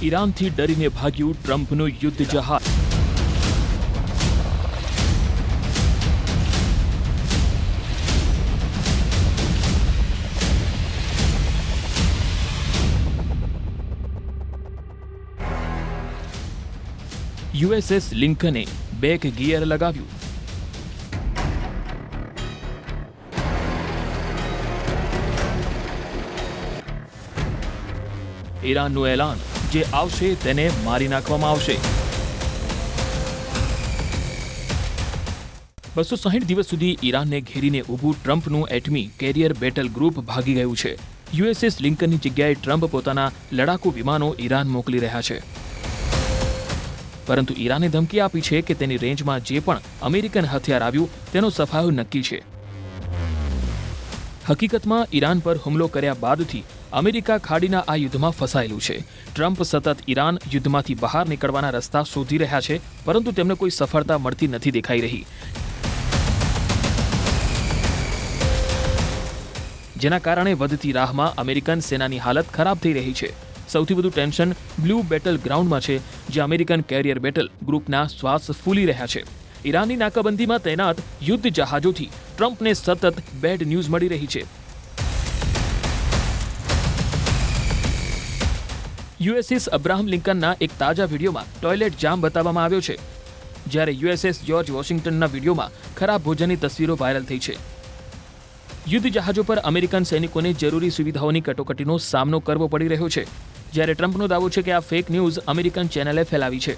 ઈરાનથી ડરીને ભાગ્યું ટ્રમ્પનું યુદ્ધ જહાજ। USS લિંકને back gear લગાવ્યું। ઈરાનનું એલાન, જે આવશે તેને મારી નાખવામાં આવશે। 260 દિવસ સુધી ઈરાનને ઘેરીને ઊભું ટ્રમ્પનું એટમી કેરિયર બેટલ ગ્રુપ ભાગી ગયું છે। યુએસએસ લિંકનની જગ્યાએ ટ્રમ્પ પોતાના લડાકુ વિમાનો ઈરાન મોકલી રહ્યા છે, પરંતુ ઈરાને ધમકી આપી છે કે તેની રેન્જમાં જે પણ અમેરિકન હથિયાર આવ્યું તેનો સફાયો નક્કી છે। હકીકતમાં ઈરાન પર હુમલો કર્યા બાદથી અમેરિકા ખાડીના આ યુદ્ધમાં ફસાયેલું છે। ટ્રમ્પ સતત ઈરાન યુદ્ધમાંથી બહાર નીકળવાના રસ્તા શોધી રહ્યા છે, પરંતુ તેમને કોઈ સફળતા મળતી નથી દેખાઈ રહી, જેના કારણે વધતી રાહમાં અમેરિકન સેનાની હાલત ખરાબ થઈ રહી છે। સૌથી વધુ ટેન્શન બ્લુ બેટલ ગ્રાઉન્ડમાં છે, જ્યાં અમેરિકન કેરિયર બેટલ ગ્રુપના શ્વાસ ફૂલી રહ્યા છે। ઈરાનની નાકાબંધીમાં તૈનાત યુદ્ધ જહાજોથી ટ્રમ્પને સતત બેડ ન્યૂઝ મળી રહી છે। યુએસએસ અબ્રાહમ લિંકનના એક તાજા વિડીયોમાં ટોયલેટ જામ બતાવવામાં આવ્યો છે, જ્યારે યુએસએસ જ્યોર્જ વોશિંગ્ટનના વિડીયોમાં ખરાબ ભોજનની તસવીરો વાયરલ થઈ છે। યુદ્ધ જહાજો પર અમેરિકન સૈનિકોને જરૂરી સુવિધાઓની કટોકટીનો સામનો કરવો પડી રહ્યો છે, જ્યારે ટ્રમ્પનો દાવો છે કે આ ફેક ન્યૂઝ અમેરિકન ચેનલે ફેલાવી છે।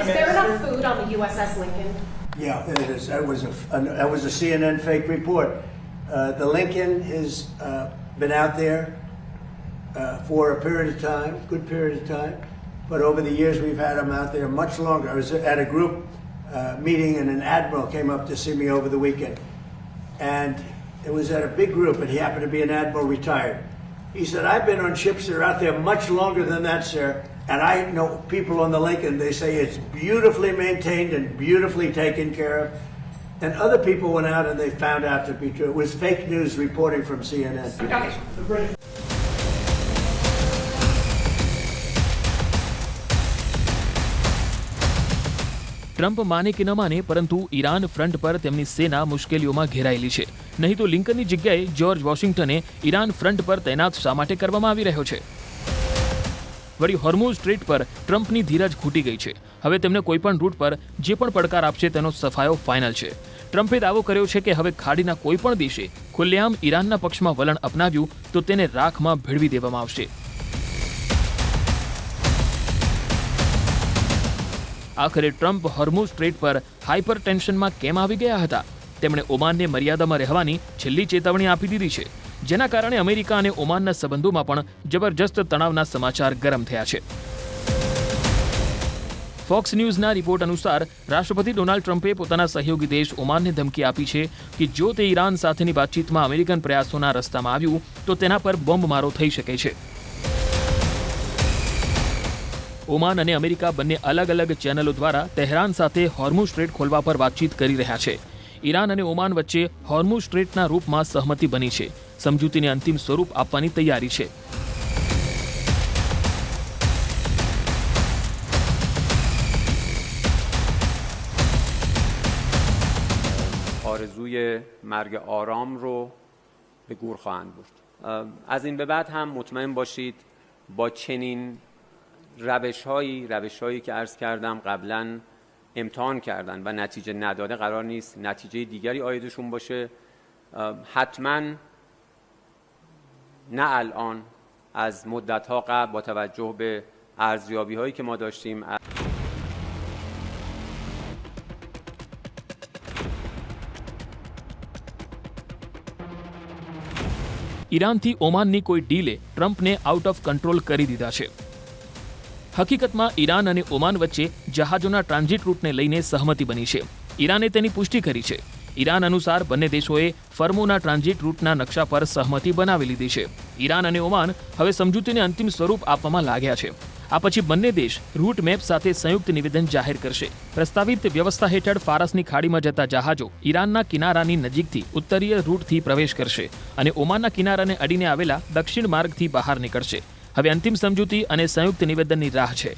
Is there enough food on the USS Lincoln? Yeah, it is. That was a CNN fake report. The Lincoln has been out there for a period of time, good period of time. But over the years, we've had them out there much longer. I was at a group meeting, and an admiral came up to see me over the weekend. And it was at a big group, and he happened to be an admiral retired. He said, I've been on ships that are out there much longer than that, sir. And I know people on the Lincoln, they say it's beautifully maintained and beautifully taken care of. And other people went out and they found out to be true. It was fake news reporting from CNN. Okay. Trump માને કે ન માને, પરંતુ Iran front પર તેમની સેના મુશ્કેલીઓમાં ઘેરાયેલી છે। નહીં તો લિંકનની જગ્યાએ જ્યોર્જ વોશિંગ્ટને ઈરાન ફ્રન્ટ પર તૈનાત શા માટે કરવામાં આવી રહ્યો છે? વળી હોર્મુઝ સ્ટ્રેટ પર ટ્રમ્પની ધીરજ ખૂટી ગઈ છે। હવે તેમને કોઈપણ રૂટ પર જે પણ પડકાર આપશે તેનો સફાયો ફાઇનલ છે। ટ્રમ્પે દાવો કર્યો છે કે હવે ખાડીના કોઈપણ દેશે ખુલ્લેઆમ ઈરાનના પક્ષમાં વલણ અપનાવ્યું તો તેને રાખમાં ભેળવી દેવામાં આવશે। આખરે ટ્રમ્પ હોર્મુઝ સ્ટ્રેટ પર હાઇપર ટેન્શનમાં કેમ આવી ગયા હતા? તેમણે ઓમાનને મર્યાદામાં રહેવાની છેલ્લી ચેતવણી આપી દીધી છે, જેના કારણે અમેરિકા અને ઓમાનના સંબંધોમાં પણ જબરજસ્ત તણાવના સમાચાર ગરમ થયા છે। ફોક્સ ન્યૂઝના રિપોર્ટ અનુસાર રાષ્ટ્રપતિ ડોનાલ્ડ ટ્રમ્પે પોતાના સહયોગી દેશ ઓમાનને ધમકી આપી છે કે જો તે ઈરાન સાથેની વાતચીતમાં અમેરિકન પ્રયાસોના રસ્તામાં આવ્યું તો તેના પર બોમ્બમારો થઈ શકે છે। ઓમાન અને અમેરિકા બંને અલગ અલગ ચેનલો દ્વારા તેહરાન સાથે હોર્મુઝ સ્ટ્રેટ ખોલવા પર વાતચીત કરી રહ્યા છે। ઈરાન અને ઓમાન વચ્ચે હોર્મુઝ સ્ટ્રેટના રૂપમાં સહમતિ બની છે। સમજૂતીને અંતિમ સ્વરૂપ આપવાની તૈયારી છે। آرزوی مرگ آرام رو به گور خواهند برد. از این به بعد هم مطمئن باشید با چنین روش‌هایی که عرض کردم قبلا امتحان کردن و نتیجه نداده قرار نیست نتیجه دیگری عایدشون باشه. حتما نه الان از مدت‌ها قبل با توجه به ارزیابی‌هایی که ما داشتیم ઈરાનથી ઓમાનની કોઈ ડીલે ટ્રમ્પને આઉટ ઓફ કંટ્રોલ કરી દીધા છે। હકીકતમાં ઈરાન અને ઓમાન વચ્ચે જહાજોના ટ્રાન્ઝિટ રૂટને લઈને સહમતિ બની છે। ઈરાને તેની પુષ્ટિ કરી છે। ઈરાન અનુસાર બંને દેશોએ ફર્મોના ટ્રાન્ઝિટ રૂટના નકશા પર સહમતિ બનાવી લીધી છે। ઈરાન અને ઓમાન હવે સમજૂતીને અંતિમ સ્વરૂપ આપવામાં લાગ્યા છે। આ પછી બંને દેશ રૂટ મેપ સાથે સંયુક્ત નિવેદન જાહેર કરશે. પ્રસ્તાવિત વ્યવસ્થા હેઠળ ફારસની ખાડીમાં જતા જહાજો ઈરાનના કિનારાની નજીકથી ઉત્તરીય રૂટથી પ્રવેશ કરશે અને ઓમાનના કિનારાને અડીને આવેલા દક્ષિણ માર્ગથી બહાર નીકળશે. હવે અંતિમ સમજૂતી અને સંયુક્ત નિવેદનની રાહ છે.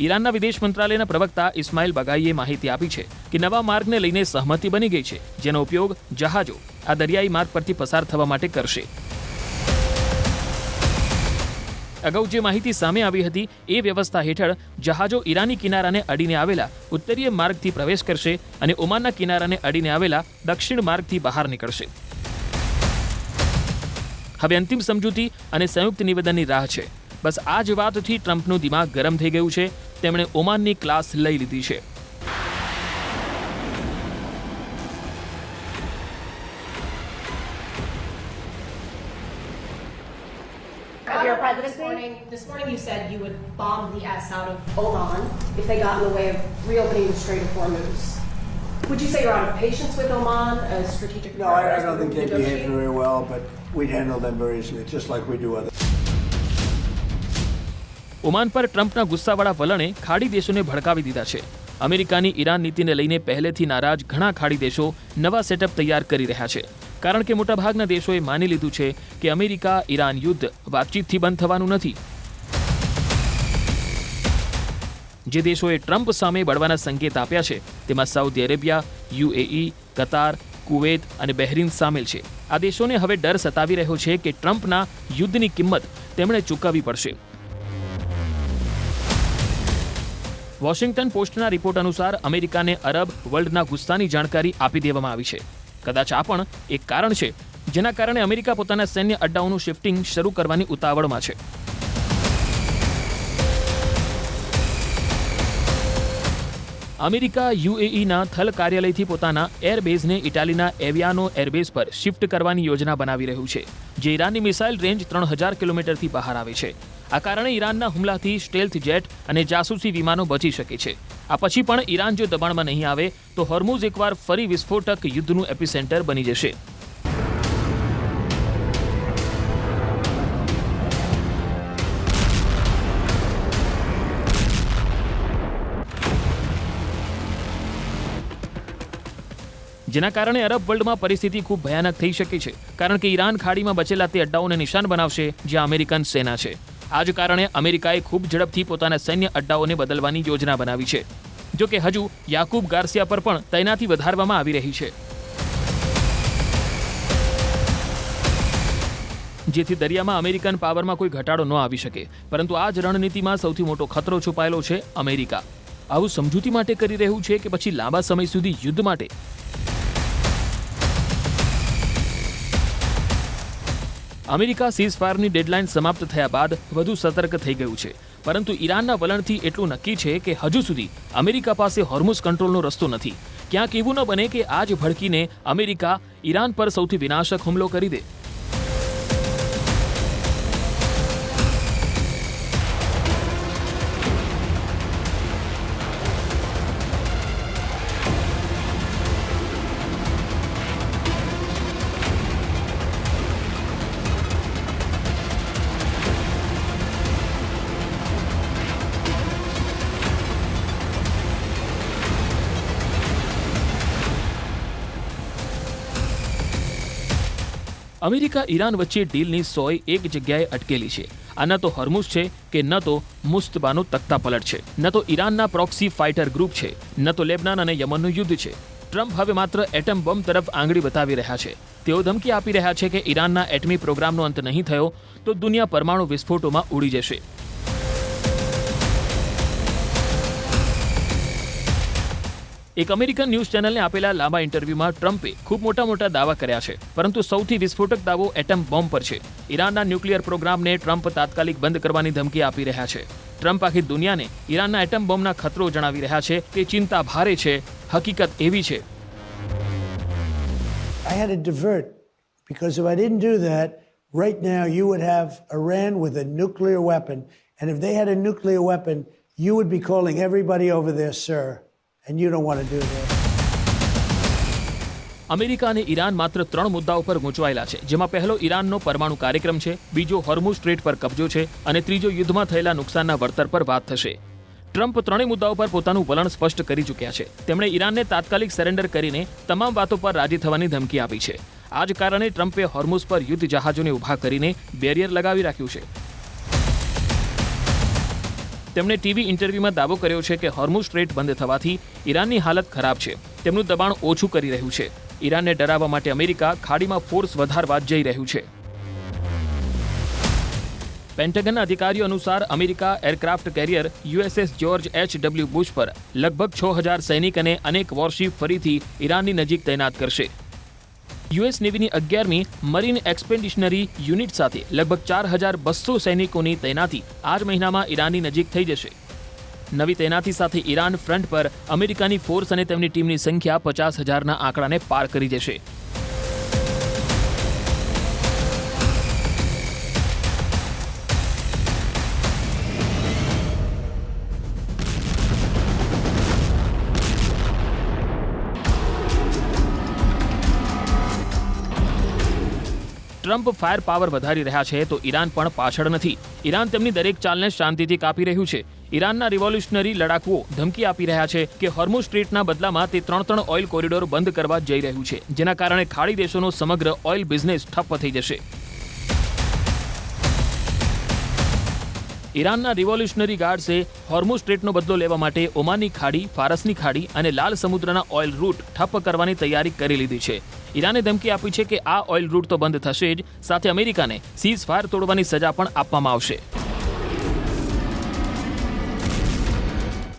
ઈરાનના વિદેશ મંત્રાલયના પ્રવક્તા ઇસ્માઇલ બગાઈએ માહિતી આપી છે કે નવા માર્ગને લઈને સહમતિ બની ગઈ છે, જેનો ઉપયોગ જહાજો આ દરિયાઈ માર્ગ પરથી પસાર થવા માટે કરશે. અગાઉ જે માહિતી સામે આવી હતી એ વ્યવસ્થા હેઠળ જહાજો ઈરાની કિનારાને અડીને આવેલા ઉત્તરીય માર્ગથી પ્રવેશ કરશે અને ઓમાનના કિનારાને અડીને આવેલા દક્ષિણ માર્ગથી બહાર નીકળશે. હવે અંતિમ સમજૂતી અને સંયુક્ત નિવેદનની રાહ છે. બસ આ જ વાતથી ટ્રમ્પનું દિમાગ ગરમ થઈ ગયું છે. તેમણે ઓમાનની ક્લાસ લઈ લીધી છે. Your presidency? This morning you said you would bomb the S out of Oman if they got in the way of reopening the Strait of Hormuz. Would you say you're out of patience with Oman, a strategic No, I partner don't think to they behave negotiate? very well, but we'd handle them very easily, just like we do others. Oman પર ટ્રમ્પના ગુસ્સાવાળા વલણે ખાડી દેશોને ભડકાવી દીધા છે. અમેરિકાની Iran નીતિને લઈને પહેલેથી નારાજ ઘણા ખાડી દેશો નવા સેટઅપ તૈયાર કરી રહ્યા છે, કારણ કે મોટાભાગના દેશોએ માની લીધું છે કે અમેરિકા ઈરાન યુદ્ધ વાતચીતથી બંધ થવાનું નથી. જે દેશોએ ટ્રમ્પ સામે બળવાના સંકેત આપ્યા છે તેમાં સાઉદી અરેબિયા, યુએઈ, કતાર, કુવૈત અને બહેરીન સામેલ છે. આ દેશોને હવે ડર સતાવી રહ્યો છે કે ટ્રમ્પના યુદ્ધની કિંમત તેમણે ચૂકવવી પડશે. વોશિંગ્ટન પોસ્ટના રિપોર્ટ અનુસાર અમેરિકાને અરબ વર્લ્ડના ગુસ્સાની જાણકારી આપી દેવામાં આવી છે. કદાચ આ પણ એક કારણ છે જેના કારણે અમેરિકા પોતાના સૈન્ય અડ્ડાઓનું શિફ્ટિંગ શરૂ કરવાની ઉતાવળમાં છે. અમેરિકા યુએઈના થલ કાર્યાલયથી પોતાના એરબેઝને ઇટાલીના એવિયાનો એરબેઝ પર શિફ્ટ કરવાની યોજના બનાવી રહ્યું છે, જે ઈરાનની મિસાઇલ રેન્જ 3000 કિલોમીટરથી બહાર આવે છે. આ કારણે ઈરાનના હુમલાથી સ્ટેલ્થ જેટ અને જાસૂસી વિમાનો બચી શકે છે. આ પછી પણ ઈરાન જો દબાણમાં નહીં આવે તો હોર્મુઝ એકવાર ફરી વિસ્ફોટક યુદ્ધનું એપિસેન્ટર બની જશે. જેના કારણે અરબ વર્લ્ડમાં પરિસ્થિતિ ખૂબ ભયાનક થઈ શકે છે, કારણ કે ઈરાન ખાડીમાં બચેલા તે અડ્ડાઓને નિશાન બનાવશે જ્યાં અમેરિકન સેના છે. આ જ કારણે અમેરિકાએ ખૂબ ઝડપથી પોતાના સૈન્ય અડ્ડાઓને બદલવાની યોજના બનાવી છે. જો કે હજુ યાકુબ ગાર્સિયા પર પણ તૈનાતી વધારવામાં આવી રહી છે, જેથી દરિયામાં અમેરિકન પાવરમાં કોઈ ઘટાડો ન આવી શકે. પરંતુ આ જ રણનીતિમાં સૌથી મોટો ખતરો છુપાયેલો છે. અમેરિકા આવું સમજૂતી માટે કરી રહ્યું છે કે પછી લાંબા સમય સુધી યુદ્ધ માટે? અમેરિકા સીઝફાયરની ડેડલાઇન સમાપ્ત થયા બાદ વધુ સતર્ક થઈ ગયું છે, પરંતુ ઈરાનના વલણથી એટલું નક્કી છે કે હજુ સુધી અમેરિકા પાસે હોર્મુઝ કંટ્રોલનો રસ્તો નથી. ક્યાંક એવું ન બને કે આ જ ભડકીને અમેરિકા ઈરાન પર સૌથી વિનાશક હુમલો કરી દે. અમેરિકા ઈરાન વચ્ચે ડીલની સોય એક જગ્યાએ અટકેલી છે. આ ન તો હોર્મુઝ છે કે ન તો મુસ્તબાનો તખ્તાપલટ છે, ન તો ઈરાનના પ્રોક્સી ફાઇટર ગ્રુપ છે, ન તો લેબનાન અને યમનનું યુદ્ધ છે. ટ્રમ્પ હવે માત્ર એટમ બોમ્બ તરફ આંગળી બતાવી રહ્યા છે. તેઓ ધમકી આપી રહ્યા છે કે ઈરાનના એટમી પ્રોગ્રામનો અંત નહીં થયો તો દુનિયા પરમાણુ વિસ્ફોટોમાં ઉડી જશે. એક અમેરિકન ન્યૂઝ ચેનલને આપેલા લાંબા ઇન્ટરવ્યુમાં ટ્રમ્પે ખૂબ મોટા દાવા કર્યા છે, પરંતુ સૌથી વિસ્ફોટક દાવો એટમ બોમ્બ પર છે. ઈરાનના ન્યુક્લિયર પ્રોગ્રામને ટ્રમ્પ તાત્કાલિક બંધ કરવાની ધમકી આપી રહ્યા છે. ટ્રમ્પ આખી દુનિયાને ઈરાનના એટમ બોમ્બના ખતરો જણાવી રહ્યા છે કે ચિંતા ભારે છે. હકીકત એવી છે, I had to divert because if I didn't do that, right now you would have Iran with a nuclear weapon, and if they had a nuclear weapon, you would be calling everybody over there, sir. And you don't want to do that. America અને Iran માત્ર 3 મુદ્દાઓ પર ગૂંચવાયેલા છે, જેમાં પહેલો ઈરાનનો પરમાણુ કાર્યક્રમ છે, બીજો હોર્મુઝ સ્ટ્રેટ પર કબજો છે અને ત્રીજો યુદ્ધમાં થયેલા નુકસાનના વળતર પર વાત થશે. ટ્રમ્પ ત્રણેય મુદ્દાઓ પર પોતાનું વલણ સ્પષ્ટ કરી ચૂક્યા છે. તેમણે ઈરાનને તાત્કાલિક સરેન્ડર કરીને તમામ વાતો પર રાજી થવાની ધમકી આપી છે. આ જ કારણે ટ્રમ્પે હોર્મુઝ પર યુદ્ધ જહાજોને ઊભા કરીને બેરિયર લગાવી રાખ્યું છે. તેમણે ટીવી ઇન્ટરવ્યુમાં દાવો કર્યો છે કે હોર્મુઝ સ્ટ્રેટ બંધ થવાથી ઈરાનની હાલત ખરાબ છે. તેમનું દબાણ ઓછું કરી રહ્યું છે. ઈરાનને ડરાવવા માટે અમેરિકા ખાડીમાં ફોર્સ વધારવા જઈ રહ્યું છે. પેન્ટેગનના અધિકારીઓ અનુસાર America aircraft carrier USS George H.W. Bush પર લગભગ 6,000 સૈનિક અને અનેક વોરશિપ ફરીથી ઈરાનની નજીક તૈનાત કરશે. US નેવીની 11મી મરીન એક્સપેડિશનરી યુનિટ સાથે લગભગ 4,200 સૈનિકોની તૈનાતી આ જ મહિનામાં ઈરાનની નજીક થઈ જશે. નવી તૈનાતી સાથે ઈરાન ફ્રન્ટ પર અમેરિકાની ફોર્સ અને તેમની ટીમની સંખ્યા 50,000ના આંકડાને પાર કરી જશે. ટ્રમ્પ ફાયર પાવર વધારી રહ્યા છે તો ઈરાન પણ પાછળ નથી. ઈરાન તેમની દરેક ચાલને શાંતિથી કાપી રહ્યું છે. ઈરાનના રિવોલ્યુશનરી લડાકુઓ ધમકી આપી રહ્યા છે કે હોર્મુઝ સ્ટ્રીટના બદલામાં તે 3 ઓઇલ કોરિડોર બંધ કરવા જઈ રહ્યું છે, જેના કારણે ખાડી દેશોનો સમગ્ર ઓઇલ બિઝનેસ ઠપ્પ થઈ જશે. ઈરાનના રિવોલ્યુશનરી ગાર્ડ્સે હોર્મુઝ સ્ટ્રેટનો બદલો લેવા માટે ઓમાનની ખાડી, ફારસની ખાડી અને લાલ સમુદ્રના ઓઇલ રૂટ ઠપ્પ કરવાની તૈયારી કરી લીધી છે. ઈરાને ધમકી આપી છે કે આ ઓઇલ રૂટ તો બંધ થશે જ, સાથે અમેરિકાને સીઝ ફાયર તોડવાની સજા પણ આપવામાં આવશે.